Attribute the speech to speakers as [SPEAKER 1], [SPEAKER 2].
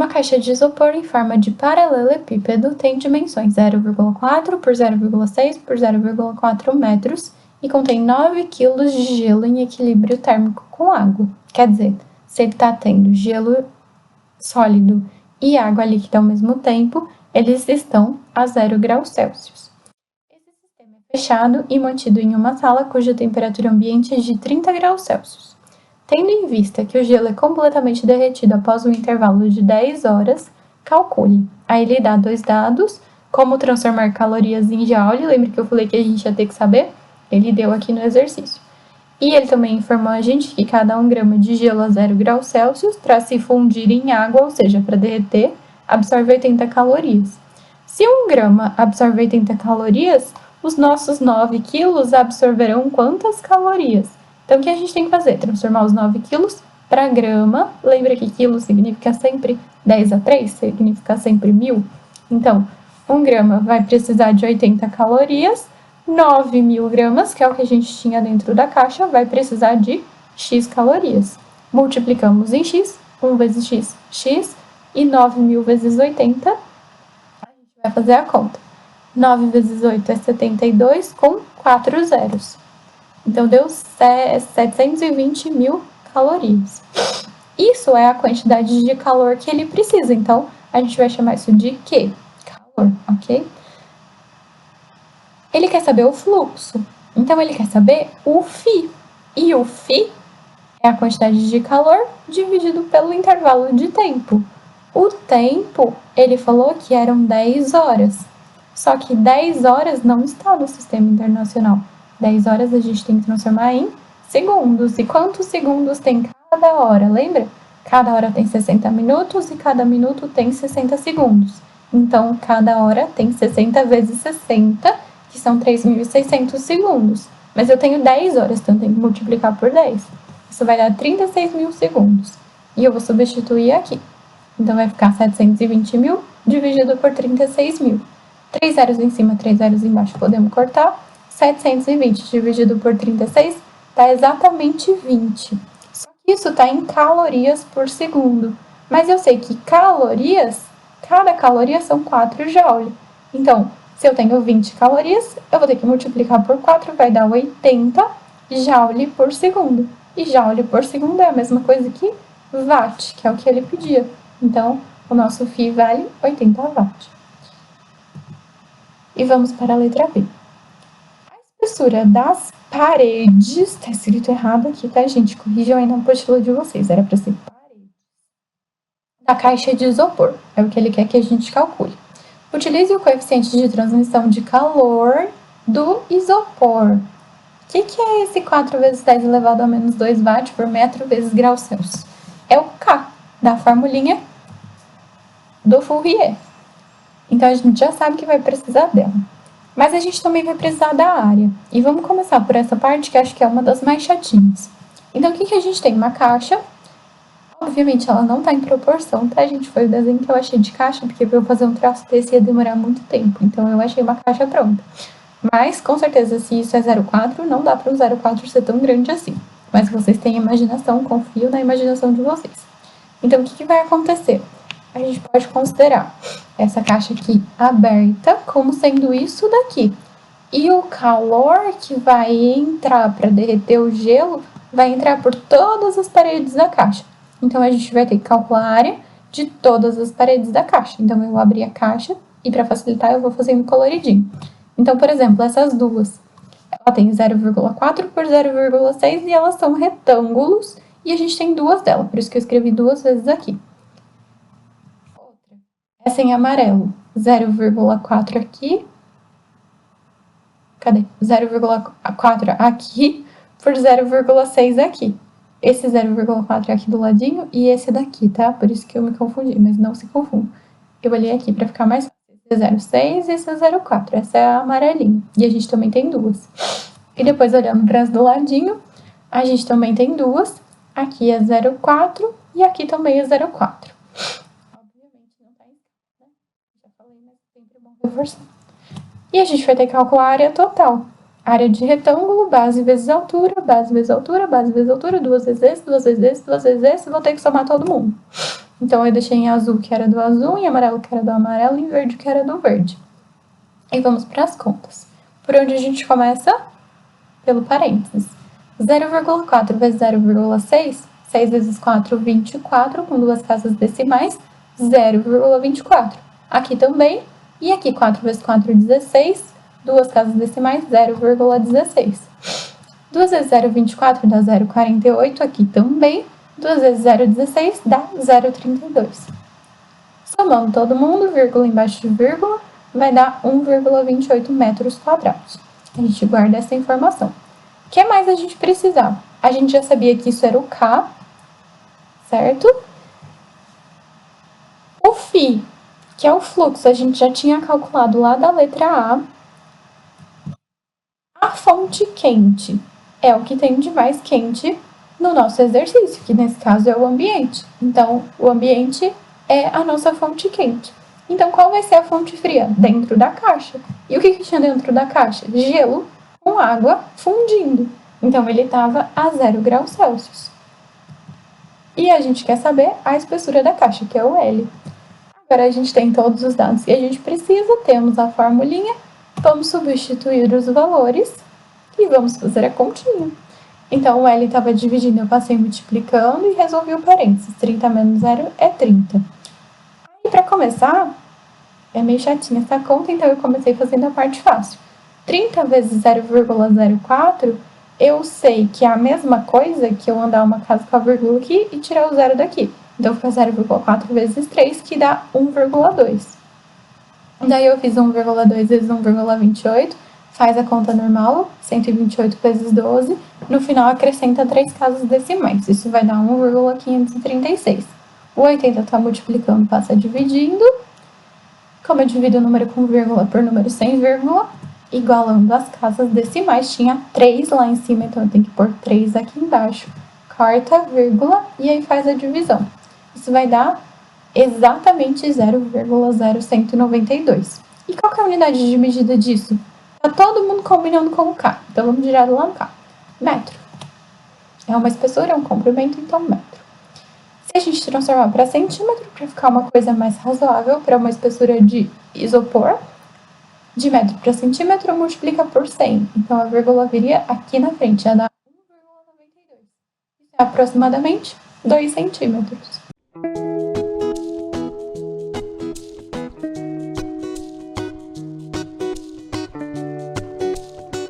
[SPEAKER 1] caixa de isopor em forma de paralelepípedo tem dimensões 0,4 por 0,6 por 0,4 metros e contém 9 kg de gelo em equilíbrio térmico com água. Quer dizer, se ele está tendo gelo sólido e água líquida ao mesmo tempo, eles estão a 0 graus Celsius. Esse sistema é fechado e mantido em uma sala cuja temperatura ambiente é de 30 graus Celsius. Tendo em vista que o gelo é completamente derretido após um intervalo de 10 horas, calcule. Aí ele dá 2 dados, como transformar calorias em joule, lembra que eu falei que a gente ia ter que saber? Ele deu aqui no exercício. E ele também informou a gente que cada 1 grama de gelo a 0 graus Celsius, para se fundir em água, ou seja, para derreter, absorve 80 calorias. Se 1 grama absorve 80 calorias, os nossos 9 quilos absorverão quantas calorias? Então, o que a gente tem que fazer? Transformar os 9 quilos para grama. Lembra que quilo significa sempre 10 a 3? Significa sempre 1000? Então, 1 grama vai precisar de 80 calorias. 9.000 gramas, que é o que a gente tinha dentro da caixa, vai precisar de X calorias. Multiplicamos em X, 1 vezes X, X, e 9.000 vezes 80, a gente vai fazer a conta. 9 vezes 8 é 72, com 4 zeros. Então, deu 720 mil calorias. Isso é a quantidade de calor que ele precisa. Então, a gente vai chamar isso de quê? Calor, ok? Ele quer saber o fluxo. Então, ele quer saber o φ. E o φ é a quantidade de calor dividido pelo intervalo de tempo. O tempo, ele falou que eram 10 horas. Só que 10 horas não está no sistema internacional. 10 horas a gente tem que transformar em segundos. E quantos segundos tem cada hora? Lembra? Cada hora tem 60 minutos e cada minuto tem 60 segundos. Então, cada hora tem 60 vezes 60, que são 3.600 segundos. Mas eu tenho 10 horas, então eu tenho que multiplicar por 10. Isso vai dar 36 mil segundos. E eu vou substituir aqui. Então, vai ficar 720 mil dividido por 36 mil. 3 zeros em cima, 3 zeros embaixo, podemos cortar. 720 dividido por 36 dá exatamente 20. Só que isso está em calorias por segundo. Mas eu sei que calorias, cada caloria são 4 joule. Então, se eu tenho 20 calorias, eu vou ter que multiplicar por 4, vai dar 80 joule por segundo. E joule por segundo é a mesma coisa que watt, que é o que ele pedia. Então, o nosso φ vale 80 watt. E vamos para a letra B. A espessura das paredes, tá escrito errado aqui, tá, gente? Corrijam aí na apostila de vocês, era para ser parede. Da caixa de isopor, é o que ele quer que a gente calcule. Utilize o coeficiente de transmissão de calor do isopor. O que é esse 4 vezes 10 elevado a menos 2 watt por metro vezes graus Celsius? É o K, da formulinha do Fourier. Então, a gente já sabe que vai precisar dela. Mas a gente também vai precisar da área. E vamos começar por essa parte que acho que é uma das mais chatinhas. Então, o que a gente tem? Uma caixa. Obviamente, ela não tá em proporção, tá, gente? Foi o desenho que eu achei de caixa, porque pra eu fazer um traço desse ia demorar muito tempo. Então, eu achei uma caixa pronta. Mas, com certeza, se isso é 0,4, não dá para o 0,4 ser tão grande assim. Mas vocês têm imaginação, confio na imaginação de vocês. Então, o que vai acontecer? A gente pode considerar essa caixa aqui aberta como sendo isso daqui. E o calor que vai entrar para derreter o gelo vai entrar por todas as paredes da caixa. Então, a gente vai ter que calcular a área de todas as paredes da caixa. Então, eu vou abrir a caixa e, para facilitar, eu vou fazendo coloridinho. Então, por exemplo, essas duas, ela tem 0,4 por 0,6 e elas são retângulos. E a gente tem duas delas, por isso que eu escrevi 2 vezes aqui. Essa em amarelo, 0,4 aqui. Cadê? 0,4 aqui por 0,6 aqui. Esse 0,4 é aqui do ladinho e esse daqui, tá? Por isso que eu me confundi, mas não se confunda. Eu olhei aqui para ficar mais fácil. Esse é 0,6 e esse é 0,4. Essa é a amarelinha. E a gente também tem duas. E depois, olhando para as do ladinho, a gente também tem duas. Aqui é 0,4 e aqui também é 0,4. Obviamente não tá em né? Já falei, mas sempre é bom reforçar. E a gente vai ter que calcular a área total. Área de retângulo, base vezes altura, base vezes altura, base vezes altura, 2 vezes esse, 2 vezes esse, 2 vezes esse. Vou ter que somar todo mundo. Então, eu deixei em azul, que era do azul, em amarelo, que era do amarelo, e em verde, que era do verde. E vamos para as contas. Por onde a gente começa? Pelo parênteses. 0,4 vezes 0,6, 6 vezes 4, 24, com duas casas decimais, 0,24. Aqui também, e aqui 4 vezes 4, 16, duas casas decimais, 0,16. 2 vezes 0,24 dá 0,48, aqui também. 2 vezes 0,16 dá 0,32. Somando todo mundo, vírgula embaixo de vírgula, vai dar 1,28 metros quadrados. A gente guarda essa informação. O que mais a gente precisava? A gente já sabia que isso era o K, certo? O φ, que é o fluxo, a gente já tinha calculado lá da letra A. A fonte quente é o que tem de mais quente no nosso exercício, que nesse caso é o ambiente. Então, o ambiente é a nossa fonte quente. Então, qual vai ser a fonte fria? Dentro da caixa. E o que tinha dentro da caixa? Gelo com água fundindo. Então, ele estava a 0 graus Celsius. E a gente quer saber a espessura da caixa, que é o L. Agora a gente tem todos os dados que a gente precisa, temos a formulinha, vamos substituir os valores e vamos fazer a continha. Então, o L estava dividindo, eu passei multiplicando e resolvi o parênteses. 30 menos 0 é 30. E para começar, é meio chatinha essa conta, então eu comecei fazendo a parte fácil. 30 vezes 0,04, eu sei que é a mesma coisa que eu andar uma casa com a vírgula aqui e tirar o zero daqui. Então, fica 0,4 vezes 3, que dá 1,2. Daí eu fiz 1,2 vezes 1,28, faz a conta normal, 128 vezes 12. No final, acrescenta 3 casas decimais. Isso vai dar 1,536. O 80 está multiplicando, passa dividindo. Como eu divido o número com vírgula por número sem vírgula, igualando as casas decimais, tinha 3 lá em cima, então eu tenho que pôr 3 aqui embaixo. Corta, vírgula, e aí faz a divisão. Isso vai dar exatamente 0,0192. E qual que é a unidade de medida disso? Tá todo mundo combinando com o K, então vamos direto lá no K. Metro. É uma espessura, é um comprimento, então metro. Se a gente transformar para centímetro, para ficar uma coisa mais razoável, para uma espessura de isopor, de metro para centímetro, multiplica por 100. Então, a vírgula viria aqui na frente, ia dar 1,92. Isso é aproximadamente 2 centímetros.